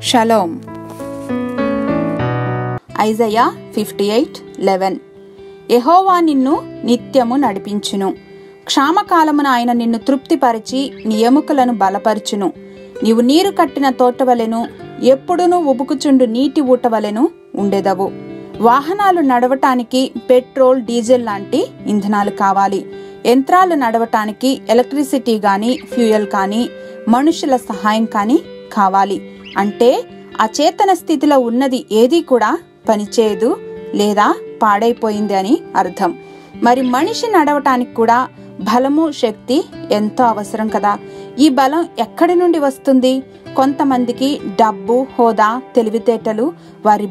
Shalom. Isaiah 58:11. యెహోవా నిన్ను నిత్యము నడిపించును, క్షామకాలమున ఆయన నిన్ను తృప్తిపరిచి నీ ఎముకలను బలపరచును. నీవు నీరు కట్టిన తోటవలెను, ఎప్పుడునూ ఉబుకుచుండు నీటి ఊటవలెను ఉండెదవు. వాహనాలు నడవటానికి పెట్రోల్, డీజిల్ లాంటి ఇంధనాలు కావాలి. యంత్రాలు నడవటానికి ఎలక్ట్రిసిటీ కానీ, ఫ్యూయల్ కానీ, మనుషుల సహాయం కానీ కావాలి. అంటే అచేతన స్థితిలో ఉన్నది ఏది కూడా పనిచేయదు లేదా పాడైపోయింది అని అర్థం. మరి మనిషి నడవటానికి కూడా బలము, శక్తి ఎంతో అవసరం కదా. ఈ బలం ఎక్కడి నుండి వస్తుంది? కొంతమందికి డబ్బు, హోదా, తెలివితేటలు వారి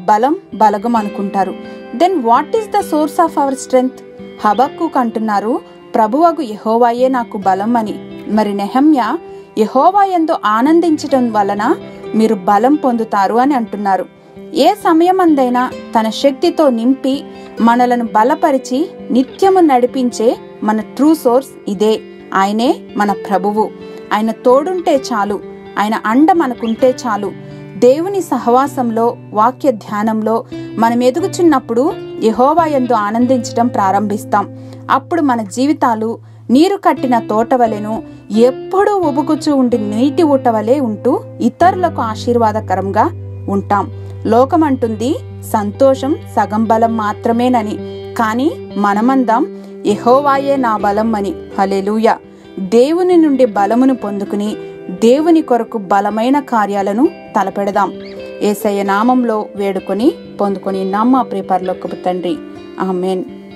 బలగం అనుకుంటారు. Then what is the source of our strength? Habakkuk అంటున్నారు, ప్రభువగు యెహోవాయే నాకు బలం అని. మరి నెహమ్యా, యెహోవా యందు ఆనందించటం వలన మీరు బలం పొందుతారు అని అంటున్నారు. ఏ సమయమందైనా తన శక్తితో నింపి మనలను బలపరిచి నిత్యము నడిపించే మన ట్రూ సోర్స్ ఇదే. ఆయనే మన ప్రభువు. ఆయన తోడుంటే చాలు, ఆయన అండ మనకుంటే చాలు. దేవుని సహవాసంలో, వాక్య ధ్యానంలో మనం ఎదుగుచున్నప్పుడు యెహోవా యందు ఆనందించటం ప్రారంభిస్తాం. అప్పుడు మన జీవితాలు నీరు కట్టిన తోటవలెను, ఎప్పుడూ ఉబుకుచూ ఉండి నీటి ఊటవలే ఉంటూ ఇతరులకు ఆశీర్వాదకరంగా ఉంటాం. లోకమంటుంది సంతోషం సగం బలం మాత్రమేనని, కానీ మనమందాం యెహోవాయే నా బలం అని. హల్లెలూయా. దేవుని నుండి బలమును పొందుకుని దేవుని కొరకు బలమైన కార్యాలను తలపెడదాం. యేసయ్య నామంలో వేడుకొని పొందుకొని నమ్మ ప్రియ పరలోకపు తండ్రి. ఆమేన్.